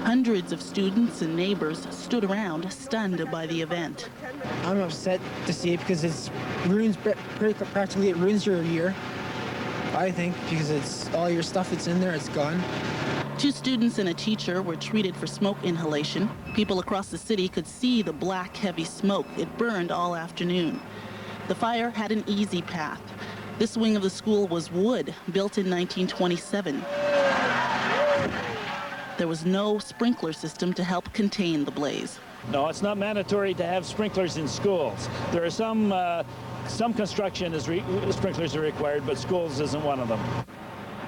Hundreds of students and neighbors stood around, stunned by the event. I'm upset to see it because it ruins your year, I think, because it's all your stuff that's in there, it's gone. 2 students and a teacher were treated for smoke inhalation. People across the city could see the black, heavy smoke. It burned all afternoon. The fire had an easy path. This wing of the school was wood, built in 1927. There was no sprinkler system to help contain the blaze. No, it's not mandatory to have sprinklers in schools. There are some construction sprinklers are required, but schools isn't one of them.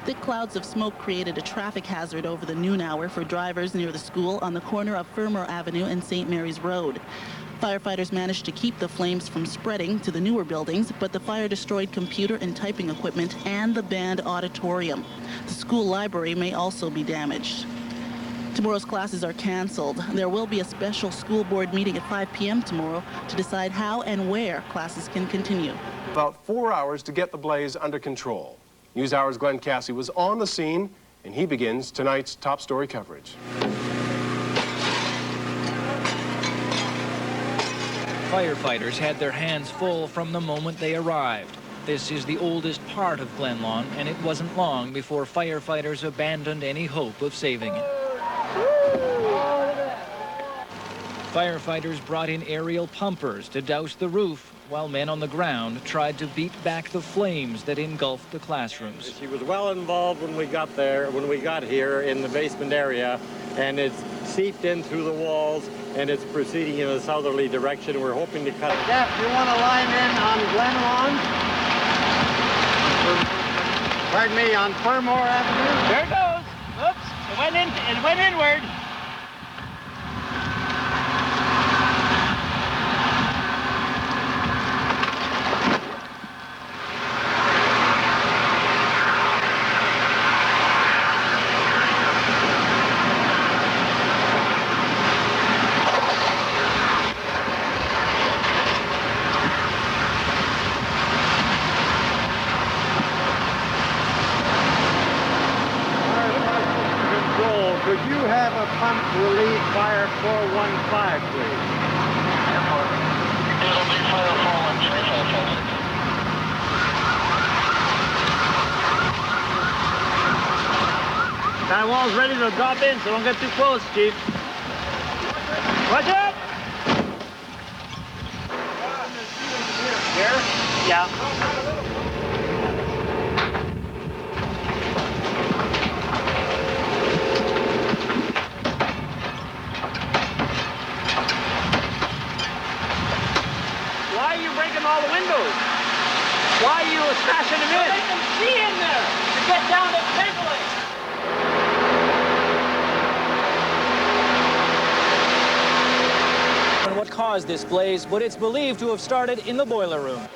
Thick clouds of smoke created a traffic hazard over the noon hour for drivers near the school on the corner of Fermor Avenue and St. Mary's Road. Firefighters managed to keep the flames from spreading to the newer buildings, but the fire destroyed computer and typing equipment and the band auditorium. The school library may also be damaged. Tomorrow's classes are canceled. There will be a special school board meeting at 5 p.m. tomorrow to decide how and where classes can continue. About 4 hours to get the blaze under control. NewsHour's Glenn Cassie was on the scene, and he begins tonight's top story coverage. Firefighters had their hands full from the moment they arrived. This is the oldest part of Glenlawn, and it wasn't long before firefighters abandoned any hope of saving it. Firefighters brought in aerial pumpers to douse the roof, while men on the ground tried to beat back the flames that engulfed the classrooms. She was well involved when we got here in the basement area, and it's seeped in through the walls, and it's proceeding in a southerly direction. We're hoping to cut it. Jeff, you want to line in on Glenlawn? Pardon me, on Fermor Avenue? There it goes. Oops, it went inward. Could you have a pump relief fire 415, please? It'll be fire 413. That wall's ready to drop in, so don't get too close, Chief. Watch out! Here? Yeah. Why are you breaking all the windows? Why are you smashing them in? They can see in there to get down to ventilate. What caused this blaze, but it's believed to have started in the boiler room.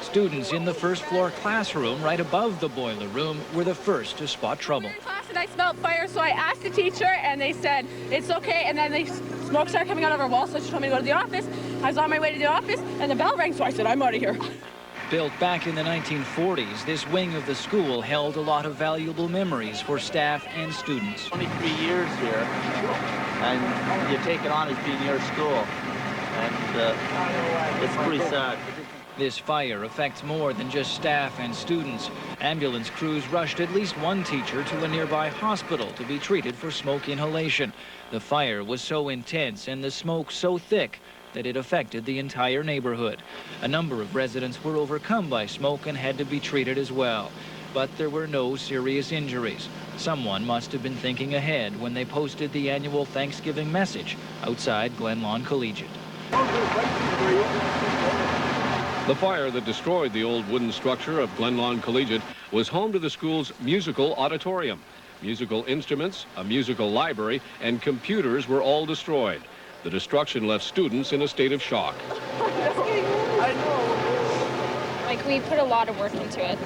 Students in the first floor classroom right above the boiler room were the first to spot trouble. In class and I smelled fire, so I asked the teacher and they said, it's okay. And then smoke started coming out of our wall, so she told me to go to the office. I was on my way to the office and the bell rang, so I said, I'm out of here. Built back in the 1940s, this wing of the school held a lot of valuable memories for staff and students. 23 years here, and you take it on as being your school, and it's pretty sad. This fire affects more than just staff and students. Ambulance crews rushed at least one teacher to a nearby hospital to be treated for smoke inhalation. The fire was so intense and the smoke so thick that it affected the entire neighborhood. A number of residents were overcome by smoke and had to be treated as well. But there were no serious injuries. Someone must have been thinking ahead when they posted the annual Thanksgiving message outside Glenlawn Collegiate. The fire that destroyed the old wooden structure of Glenlawn Collegiate was home to the school's musical auditorium. Musical instruments, a musical library, and computers were all destroyed. The destruction left students in a state of shock. Like, we put a lot of work into it.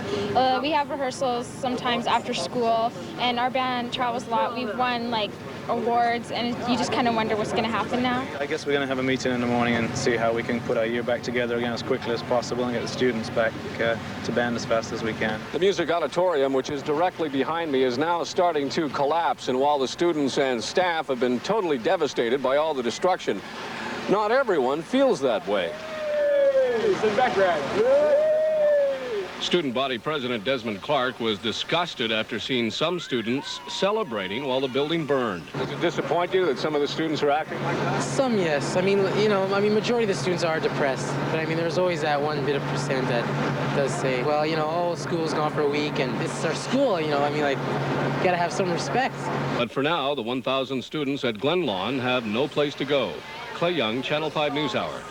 We have rehearsals sometimes after school, and our band travels a lot. We've won, like, awards, and you just kind of wonder what's going to happen now. I guess we're going to have a meeting in the morning and see how we can put our year back together again as quickly as possible and get the students back to band as fast as we can. The music auditorium, which is directly behind me, is now starting to collapse, and while the students and staff have been totally devastated by all the destruction, not everyone feels that way. Sit back, Brad. Student body president Desmond Clark was disgusted after seeing some students celebrating while the building burned. Does it disappoint you that some of the students are acting like that? Some, yes. I mean, majority of the students are depressed. But I mean, there's always that 1% that does say, well, oh, school's gone for a week and this is our school, I mean, like, you gotta have some respect. But for now, the 1,000 students at Glenlawn have no place to go. Clay Young, Channel 5 News Hour.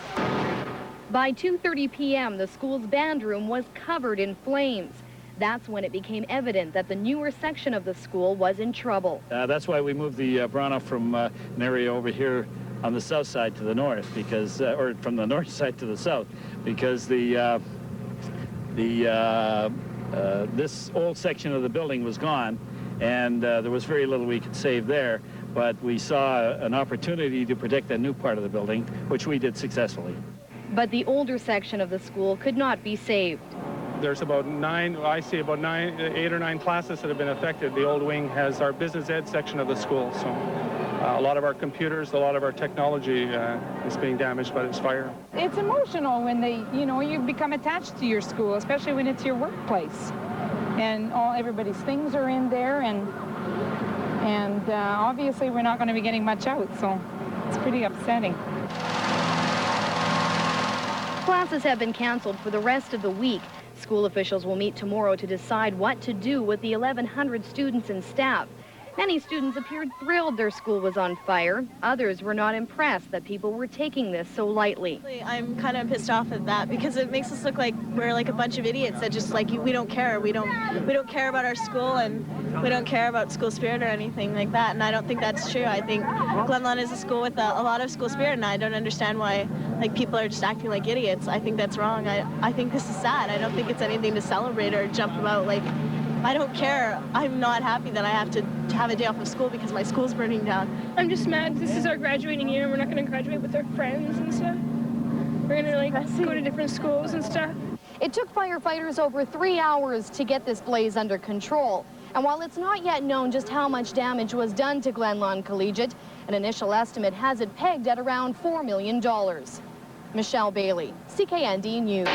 By 2:30 p.m., the school's band room was covered in flames. That's when it became evident that the newer section of the school was in trouble. That's why we moved the Brana from an area over here on the south side to the north, because, or from the north side to the south, because this old section of the building was gone, and there was very little we could save there. But we saw an opportunity to protect the new part of the building, which we did successfully. But the older section of the school could not be saved. There's about 8 or 9 classes that have been affected. The old wing has our business ed section of the school, so a lot of our computers, a lot of our technology is being damaged by this fire. It's emotional when you become attached to your school, especially when it's your workplace. And everybody's things are in there, and obviously we're not going to be getting much out, so it's pretty upsetting. Classes have been canceled for the rest of the week. School officials will meet tomorrow to decide what to do with the 1,100 students and staff. Many students appeared thrilled their school was on fire. Others were not impressed that people were taking this so lightly. I'm kind of pissed off at that because it makes us look like we're like a bunch of idiots that just like we don't care. We don't care about our school, and we don't care about school spirit or anything like that. And I don't think that's true. I think Glenlawn is a school with a lot of school spirit, and I don't understand why people are just acting like idiots. I think that's wrong. I think this is sad. I don't think it's anything to celebrate or jump about. I don't care. I'm not happy that I have to have a day off of school because my school's burning down. I'm just mad. This is our graduating year, and we're not going to graduate with our friends and stuff. We're going to go to different schools and stuff. It took firefighters over 3 hours to get this blaze under control. And while it's not yet known just how much damage was done to Glenlawn Collegiate, an initial estimate has it pegged at around $4 million. Michelle Bailey, CKND News.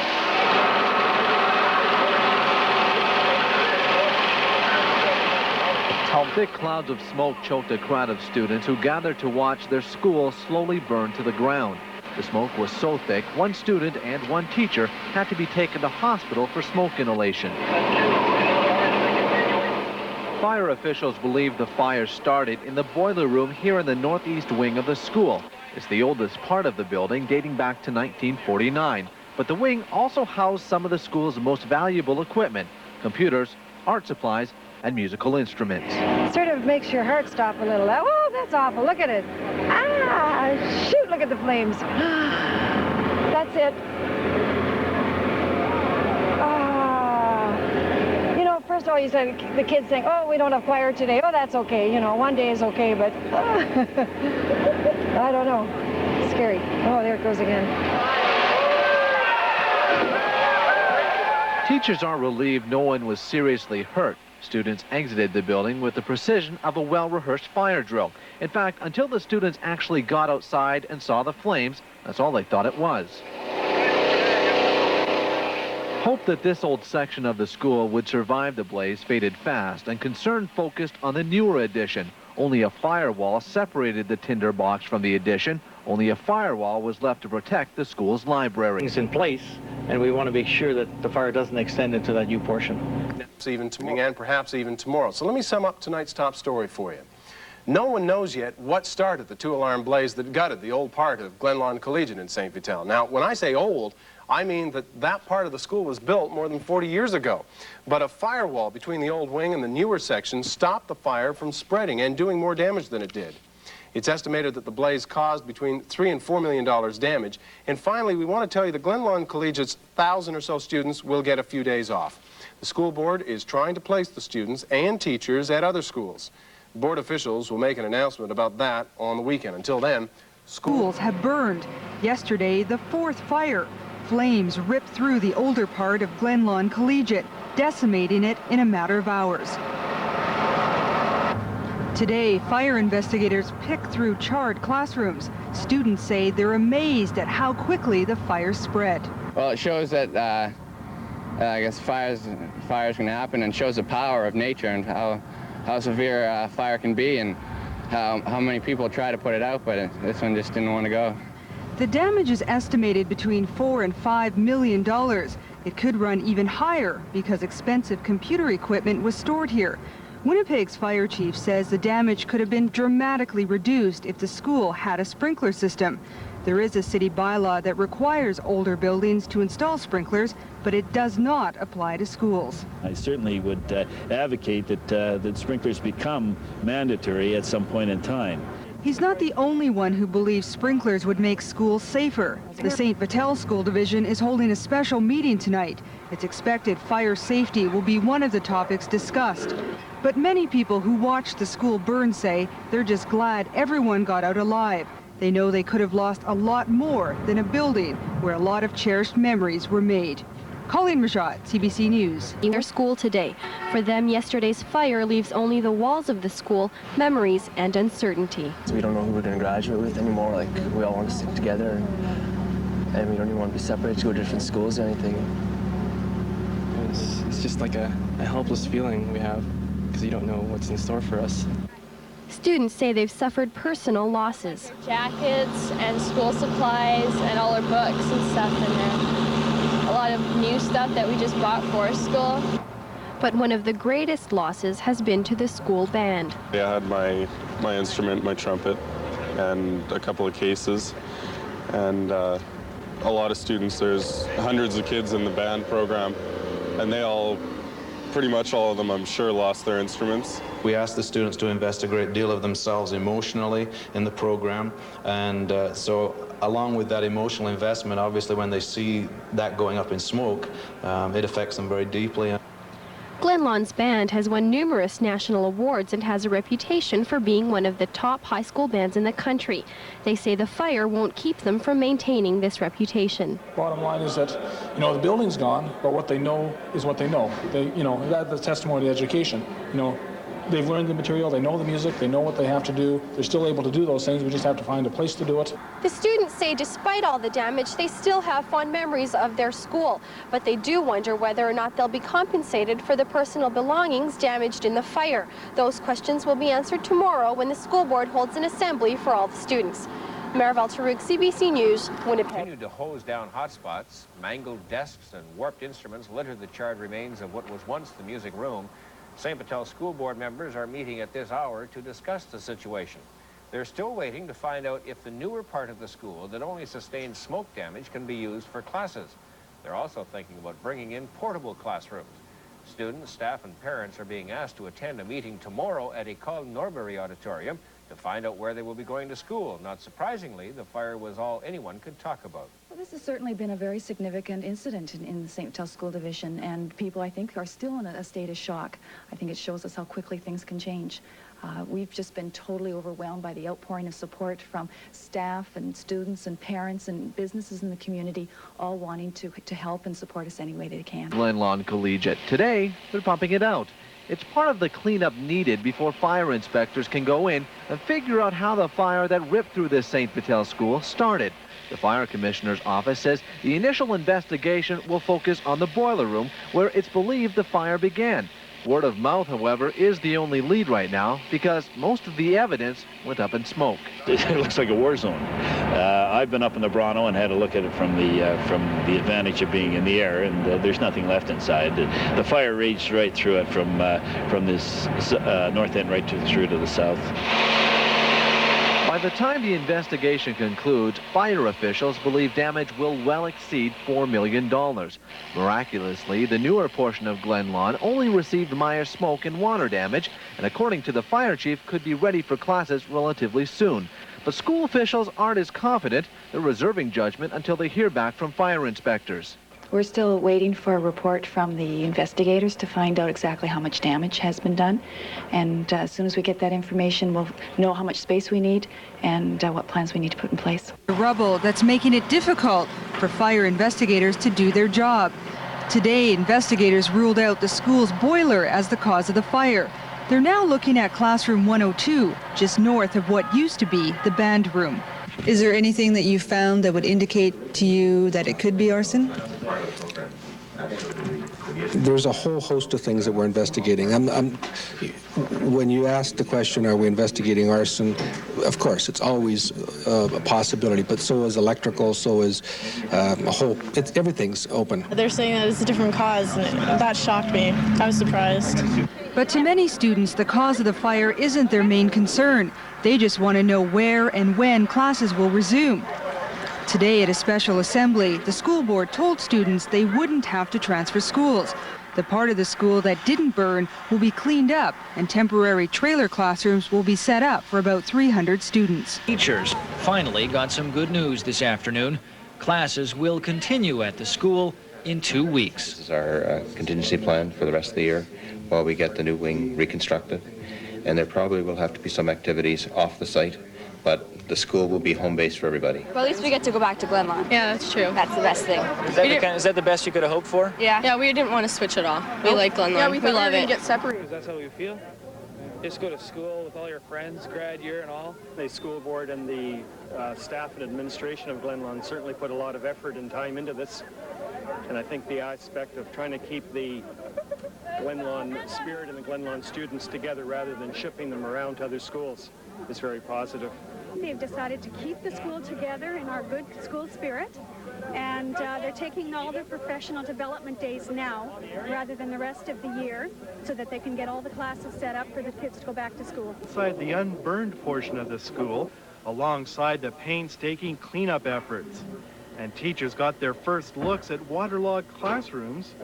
Thick clouds of smoke choked a crowd of students who gathered to watch their school slowly burn to the ground. The smoke was so thick, one student and one teacher had to be taken to hospital for smoke inhalation. Fire officials believe the fire started in the boiler room here in the northeast wing of the school. It's the oldest part of the building, dating back to 1949. But the wing also housed some of the school's most valuable equipment: computers, art supplies, and musical instruments. Sort of makes your heart stop a little. Oh, that's awful. Look at it. Ah, shoot, look at the flames. That's it. First of all, you said the kids saying, oh, we don't have choir today. Oh, that's okay. One day is okay, but I don't know. Scary. Oh, there it goes again. Teachers are relieved no one was seriously hurt. Students exited the building with the precision of a well-rehearsed fire drill. In fact, until the students actually got outside and saw the flames, that's all they thought it was. Hope that this old section of the school would survive the blaze faded fast, and concern focused on the newer addition. Only a firewall separated the tinder box from the addition. Only a firewall was left to protect the school's library. It's in place, and we want to make sure that the fire doesn't extend into that new portion. Perhaps even tomorrow. So let me sum up tonight's top story for you. No one knows yet what started the 2-alarm blaze that gutted the old part of Glenlawn Collegiate in St. Vital. Now, when I say old, I mean that part of the school was built more than 40 years ago. But a firewall between the old wing and the newer section stopped the fire from spreading and doing more damage than it did. It's estimated that the blaze caused between $3 and $4 million damage. And finally, we want to tell you the Glenlawn Collegiate's 1,000 or so students will get a few days off. The school board is trying to place the students and teachers at other schools. Board officials will make an announcement about that on the weekend. Until then, schools have burned. Yesterday, the fourth fire. Flames ripped through the older part of Glenlawn Collegiate, decimating it in a matter of hours. Today, fire investigators picked through charred classrooms. Students say they're amazed at how quickly the fire spread. Well, it shows that I guess fires can happen, and shows the power of nature and how severe fire can be, and how many people try to put it out, but this one just didn't want to go. The damage is estimated between $4 and $5 million. It could run even higher because expensive computer equipment was stored here. Winnipeg's fire chief says the damage could have been dramatically reduced if the school had a sprinkler system. There is a city bylaw that requires older buildings to install sprinklers, but it does not apply to schools. I certainly would advocate that sprinklers become mandatory at some point in time. He's not the only one who believes sprinklers would make schools safer. The St. Vital School Division is holding a special meeting tonight. It's expected fire safety will be one of the topics discussed. But many people who watched the school burn say they're just glad everyone got out alive. They know they could have lost a lot more than a building where a lot of cherished memories were made. Colleen Rajat, CBC News. In their school today. For them, yesterday's fire leaves only the walls of the school, memories, and uncertainty. So we don't know who we're going to graduate with anymore. Like, we all want to stick together, and we don't even want to be separated to go to different schools or anything. It's just like a helpless feeling we have, because you don't know what's in store for us. Students say they've suffered personal losses. Jackets and school supplies and all our books and stuff in there. A lot of new stuff that we just bought for school. But one of the greatest losses has been to the school band. Yeah, I had my instrument, my trumpet, and a couple of cases, and a lot of students. There's hundreds of kids in the band program, and they all, pretty much all of them, I'm sure, lost their instruments. We asked the students to invest a great deal of themselves emotionally in the program, and so along with that emotional investment, obviously when they see that going up in smoke, it affects them very deeply. Glenlawn's band has won numerous national awards and has a reputation for being one of the top high school bands in the country. They say the fire won't keep them from maintaining this reputation. Bottom line is that, the building's gone, but what they know is what they know. That's the testimony to education. They've learned the material, they know the music, they know what they have to do. They're still able to do those things, we just have to find a place to do it. The students say despite all the damage, they still have fond memories of their school, but they do wonder whether or not they'll be compensated for the personal belongings damaged in the fire. Those questions will be answered tomorrow when the school board holds an assembly for all the students. Marival Taruk, CBC News, Winnipeg. Continued to hose down hotspots, mangled desks and warped instruments littered the charred remains of what was once the music room. St. Vital school board members are meeting at this hour to discuss the situation. They're still waiting to find out if the newer part of the school that only sustained smoke damage can be used for classes. They're also thinking about bringing in portable classrooms. Students, staff, and parents are being asked to attend a meeting tomorrow at École Norbury Auditorium to find out where they will be going to school. Not surprisingly, the fire was all anyone could talk about. Well, this has certainly been a very significant incident in the St. Vital School Division, and people, I think, are still in a state of shock. I think it shows us how quickly things can change. We've just been totally overwhelmed by the outpouring of support from staff and students and parents and businesses in the community, all wanting to help and support us any way they can. Glenlawn Collegiate. Today, they're pumping it out. It's part of the cleanup needed before fire inspectors can go in and figure out how the fire that ripped through this St. Vital school started. The fire commissioner's office says the initial investigation will focus on the boiler room where it's believed the fire began. Word of mouth, however, is the only lead right now because most of the evidence went up in smoke. It looks like a war zone. I've been up in the Brano and had a look at it from the advantage of being in the air, and there's nothing left inside. The fire raged right through it from this north end right through to the south. By the time the investigation concludes, fire officials believe damage will well exceed $4 million. Miraculously, the newer portion of Glenlawn only received minor smoke and water damage, and according to the fire chief, could be ready for classes relatively soon. But school officials aren't as confident. They're reserving judgment until they hear back from fire inspectors. We're still waiting for a report from the investigators to find out exactly how much damage has been done. And as soon as we get that information, we'll know how much space we need and what plans we need to put in place. The rubble that's making it difficult for fire investigators to do their job. Today, investigators ruled out the school's boiler as the cause of the fire. They're now looking at classroom 102, just north of what used to be the band room. Is there anything that you found that would indicate to you that it could be arson? There's a whole host of things that we're investigating. When you ask the question, are we investigating arson? Of course, it's always a possibility, but so is electrical, so is everything's open. They're saying that it's a different cause, and that shocked me. I was surprised. But to many students, the cause of the fire isn't their main concern. They just want to know where and when classes will resume. Today at a special assembly, the school board told students they wouldn't have to transfer schools. The part of the school that didn't burn will be cleaned up, and temporary trailer classrooms will be set up for about 300 students. Teachers finally got some good news this afternoon. Classes will continue at the school in 2 weeks. This is our contingency plan for the rest of the year while we get the new wing reconstructed. And there probably will have to be some activities off the site, but the school will be home base for everybody. Well, at least we get to go back to Glenlawn. Yeah, that's true. That's the best thing. Is that the best you could have hoped for? Yeah. Yeah, we didn't want to switch at all. We like Glenlawn. Yeah, we love it. Get separated. That's how you feel? Just go to school with all your friends, grad year and all. The school board and the staff and administration of Glenlawn certainly put a lot of effort and time into this. And I think the aspect of trying to keep the Glenlawn spirit and the Glenlawn students together rather than shipping them around to other schools is very positive. They've decided to keep the school together in our good school spirit, and they're taking all their professional development days now rather than the rest of the year so that they can get all the classes set up for the kids to go back to school. Inside the unburned portion of the school, alongside the painstaking cleanup efforts. And teachers got their first looks at waterlogged classrooms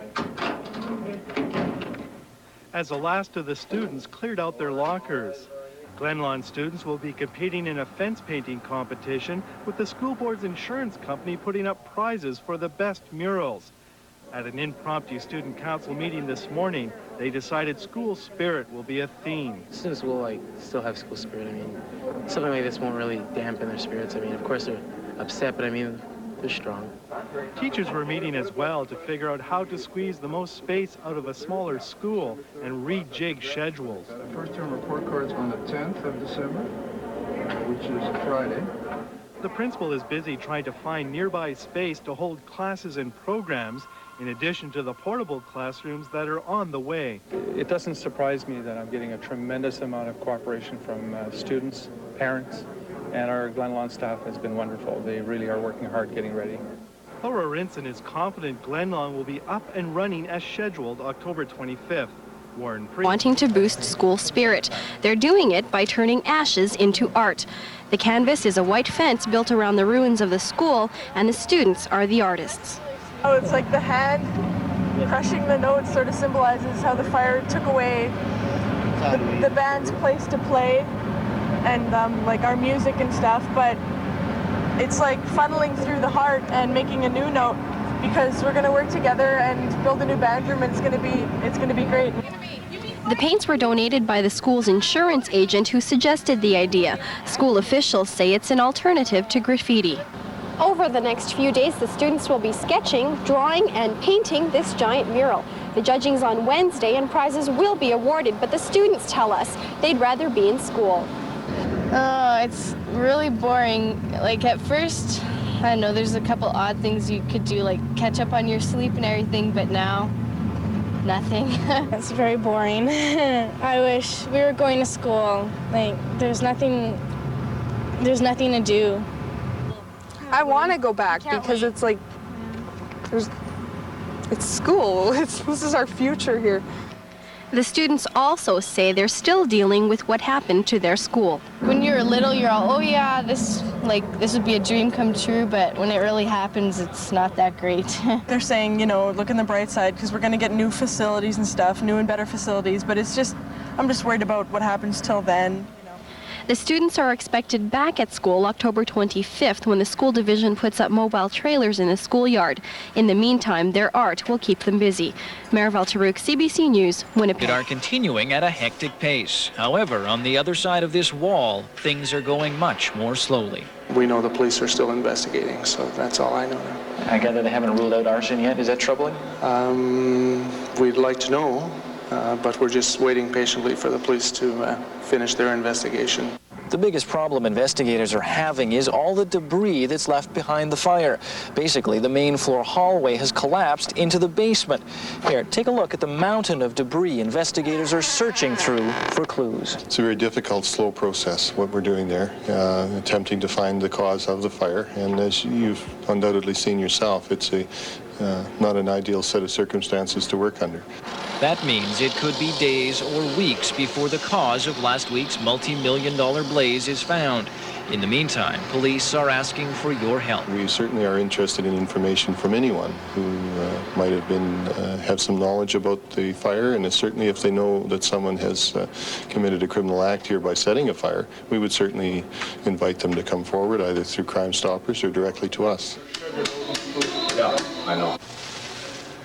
as the last of the students cleared out their lockers. Glenlawn students will be competing in a fence painting competition with the school board's insurance company putting up prizes for the best murals. At an impromptu student council meeting this morning, they decided school spirit will be a theme. Students will still have school spirit. I mean, something like this won't really dampen their spirits. I mean, of course they're upset, but I mean, they're strong. Teachers were meeting as well to figure out how to squeeze the most space out of a smaller school and rejig schedules. The first term report card's on the 10th of December, which is a Friday. The principal is busy trying to find nearby space to hold classes and programs in addition to the portable classrooms that are on the way. It doesn't surprise me that I'm getting a tremendous amount of cooperation from students, parents, and our Glenlawn staff has been wonderful. They really are working hard getting ready. Laura Rinson is confident Glenlawn will be up and running as scheduled October 25th. Wanting to boost school spirit. They're doing it by turning ashes into art. The canvas is a white fence built around the ruins of the school, and the students are the artists. Oh, it's like the hand crushing the notes sort of symbolizes how the fire took away the band's place to play and like our music and stuff, but it's like funneling through the heart and making a new note because we're going to work together and build a new band room, and it's going to be great. The paints were donated by the school's insurance agent who suggested the idea. School officials say it's an alternative to graffiti. Over the next few days, the students will be sketching, drawing, and painting this giant mural. The judging's on Wednesday and prizes will be awarded, but the students tell us they'd rather be in school. It's really boring. Like at first, I don't know, there's a couple odd things you could do, like catch up on your sleep and everything, but now, nothing. It's very boring. I wish we were going to school. Like, there's nothing to do. I want to go back because it's like, it's school. This is our future here. The students also say they're still dealing with what happened to their school. When you're little, you're all, oh yeah, this would be a dream come true, but when it really happens, it's not that great. They're saying, you know, look on the bright side because we're going to get new facilities and stuff, new and better facilities, but it's just, I'm just worried about what happens till then. The students are expected back at school October 25th when the school division puts up mobile trailers in the schoolyard. In the meantime, their art will keep them busy. Marival Tarouk, CBC News, Winnipeg. Are continuing at a hectic pace. However, on the other side of this wall, things are going much more slowly. We know the police are still investigating, so that's all I know now. I gather they haven't ruled out arson yet. Is that troubling? We'd like to know, but we're just waiting patiently for the police to finish their investigation. The biggest problem investigators are having is all the debris that's left behind the fire. Basically, the main floor hallway has collapsed into the basement. Here, take a look at the mountain of debris investigators are searching through for clues. It's a very difficult, slow process, what we're doing there, attempting to find the cause of the fire. And as you've undoubtedly seen yourself, it's not an ideal set of circumstances to work under. That means it could be days or weeks before the cause of last week's multi-million-dollar blaze is found. In the meantime, police are asking for your help. We certainly are interested in information from anyone who might have have some knowledge about the fire, and certainly if they know that someone has committed a criminal act here by setting a fire, we would certainly invite them to come forward either through Crime Stoppers or directly to us. Yeah, I know.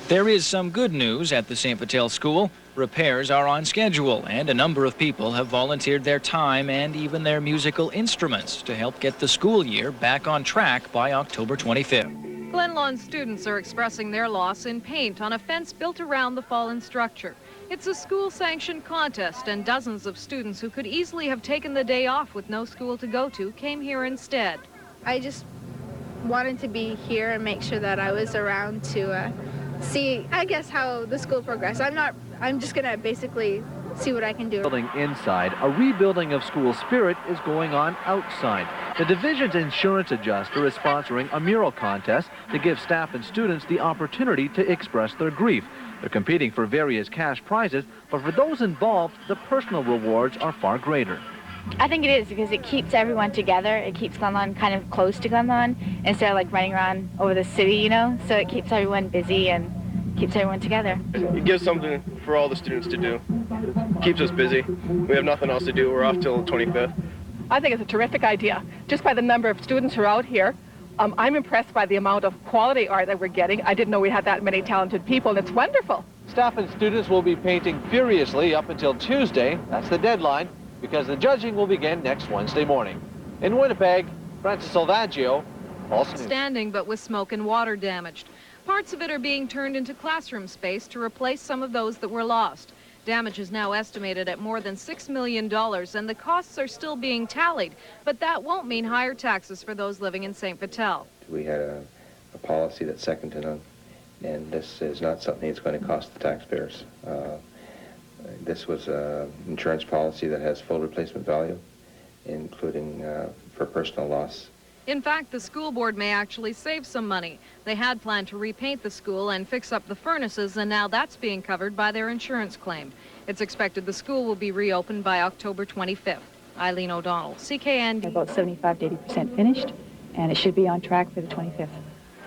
There is some good news at the St. Vital School. Repairs are on schedule, and a number of people have volunteered their time and even their musical instruments to help get the school year back on track by October 25th. Glenlawn students are expressing their loss in paint on a fence built around the fallen structure. It's a school-sanctioned contest, and dozens of students who could easily have taken the day off with no school to go to came here instead. I just wanted to be here and make sure that I was around to see, I guess, how the school progressed. I'm just gonna basically see what I can do. Building inside, a rebuilding of school spirit is going on outside. The division's insurance adjuster is sponsoring a mural contest to give staff and students the opportunity to express their grief. They're competing for various cash prizes, but for those involved, the personal rewards are far greater. I think it is because it keeps everyone together. It keeps Glenlawn kind of close to Glenlawn instead of like running around over the city, you know? So it keeps everyone busy and keeps everyone together. It gives something for all the students to do. It keeps us busy. We have nothing else to do. We're off till the 25th. I think it's a terrific idea. Just by the number of students who are out here, I'm impressed by the amount of quality art that we're getting. I didn't know we had that many talented people, and it's wonderful. Staff and students will be painting furiously up until Tuesday. That's the deadline, because the judging will begin next Wednesday morning. In Winnipeg, Francis Salvaggio, Pulse News. Standing, but with smoke and water damaged. Parts of it are being turned into classroom space to replace some of those that were lost. Damage is now estimated at more than $6 million, and the costs are still being tallied. But that won't mean higher taxes for those living in St. Vital. We had a policy that's second to none, and this is not something that's going to cost the taxpayers. This was an insurance policy that has full replacement value, including for personal loss. In fact, the school board may actually save some money. They had planned to repaint the school and fix up the furnaces, and now that's being covered by their insurance claim. It's expected the school will be reopened by October 25th. Eileen O'Donnell, CKN. About 75 to 80% finished, and it should be on track for the 25th.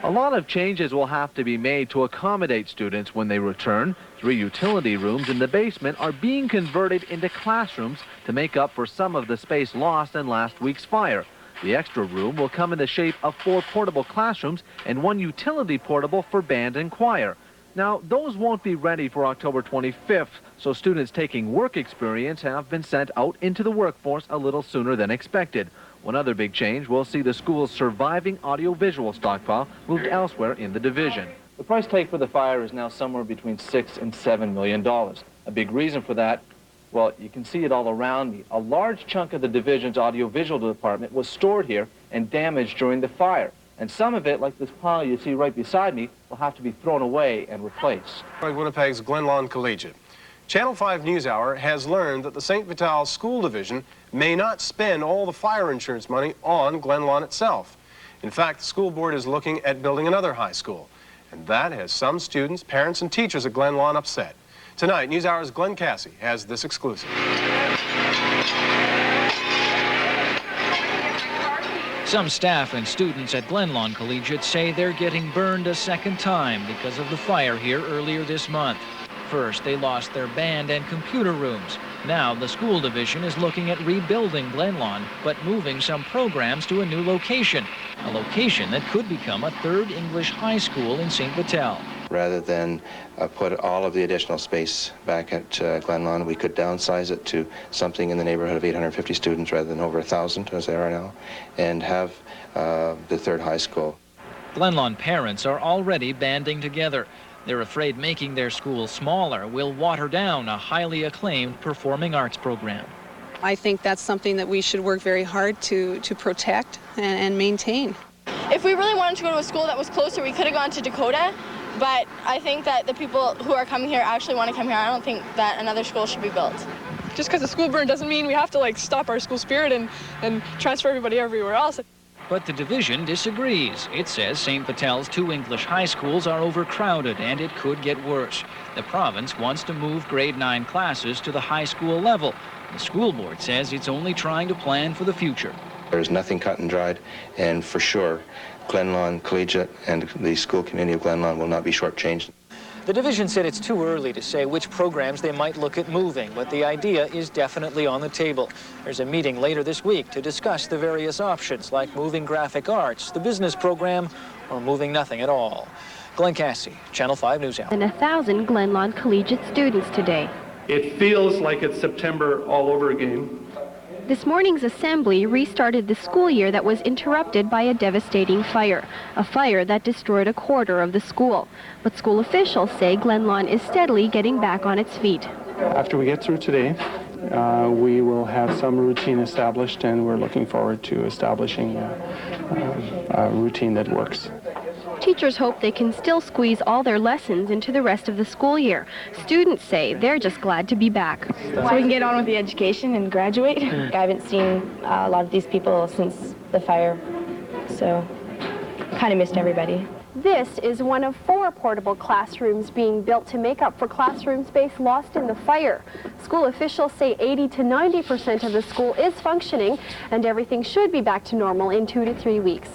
A lot of changes will have to be made to accommodate students when they return. 3 utility rooms in the basement are being converted into classrooms to make up for some of the space lost in last week's fire. The extra room will come in the shape of 4 portable classrooms and 1 utility portable for band and choir. Now, those won't be ready for October 25th, so students taking work experience have been sent out into the workforce a little sooner than expected. One other big change will see the school's surviving audiovisual stockpile moved elsewhere in the division. The price tag for the fire is now somewhere between $6 and $7 million. A big reason for that, well, you can see it all around me. A large chunk of the division's audiovisual department was stored here and damaged during the fire. And some of it, like this pile you see right beside me, will have to be thrown away and replaced. Winnipeg's Glenlawn Collegiate. Channel 5 NewsHour has learned that the St. Vital School Division may not spend all the fire insurance money on Glenlawn itself. In fact, the school board is looking at building another high school. And that has some students, parents, and teachers at Glenlawn upset. Tonight, NewsHour's Glenn Cassie has this exclusive. Some staff and students at Glenlawn Collegiate say they're getting burned a second time because of the fire here earlier this month. First, they lost their band and computer rooms. Now, the school division is looking at rebuilding Glenlawn, but moving some programs to a new location, a location that could become a third English high school in St. Vital. Rather than put all of the additional space back at Glenlawn, we could downsize it to something in the neighborhood of 850 students rather than over 1,000 as they are now, and have the third high school. Glenlawn parents are already banding together. They're afraid making their school smaller will water down a highly acclaimed performing arts program. I think that's something that we should work very hard to protect and maintain. If we really wanted to go to a school that was closer, we could have gone to Dakota. But I think that the people who are coming here actually want to come here. I don't think that another school should be built. Just because the school burned doesn't mean we have to stop our school spirit and transfer everybody everywhere else. But the division disagrees. It says St. Vital's 2 English high schools are overcrowded and it could get worse. The province wants to move grade 9 classes to the high school level. The school board says it's only trying to plan for the future. There's nothing cut and dried, and for sure, Glenlawn Collegiate and the school community of Glenlawn will not be shortchanged. The division said it's too early to say which programs they might look at moving, but the idea is definitely on the table. There's a meeting later this week to discuss the various options, like moving graphic arts, the business program, or moving nothing at all. Glenn Cassie, Channel 5 News Hour. And 1,000 Glenlawn Collegiate students today. It feels like it's September all over again. This morning's assembly restarted the school year that was interrupted by a devastating fire, a fire that destroyed a quarter of the school. But school officials say Glenlawn is steadily getting back on its feet. After we get through today, we will have some routine established, and we're looking forward to establishing a routine that works. Teachers hope they can still squeeze all their lessons into the rest of the school year. Students say they're just glad to be back. So we can get on with the education and graduate. I haven't seen a lot of these people since the fire, so kind of missed everybody. This is one of 4 portable classrooms being built to make up for classroom space lost in the fire. School officials say 80 to 90% of the school is functioning, and everything should be back to normal in 2 to 3 weeks.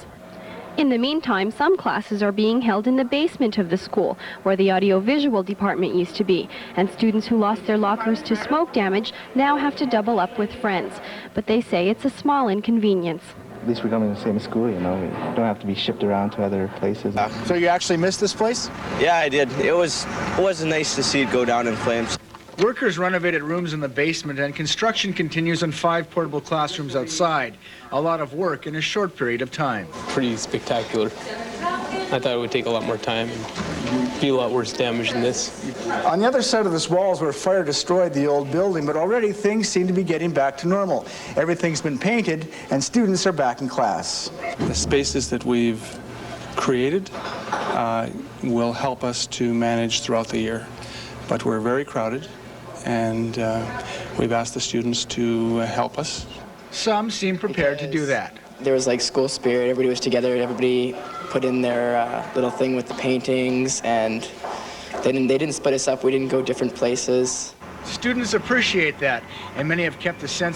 In the meantime, some classes are being held in the basement of the school, where the audiovisual department used to be, and students who lost their lockers to smoke damage now have to double up with friends. But they say it's a small inconvenience. At least we're going to the same school, you know. We don't have to be shipped around to other places. So you actually missed this place? Yeah, I did. It was nice to see it go down in flames. Workers renovated rooms in the basement, and construction continues on 5 portable classrooms outside. A lot of work in a short period of time. Pretty spectacular. I thought it would take a lot more time and be a lot worse damage than this. On the other side of this wall is where fire destroyed the old building, but already things seem to be getting back to normal. Everything's been painted, and students are back in class. The spaces that we've created will help us to manage throughout the year, but we're very crowded, and we've asked the students to help us. Some seem prepared to do that. There was school spirit, everybody was together, everybody put in their little thing with the paintings, and they didn't split us up, we didn't go different places. Students appreciate that, and many have kept the sense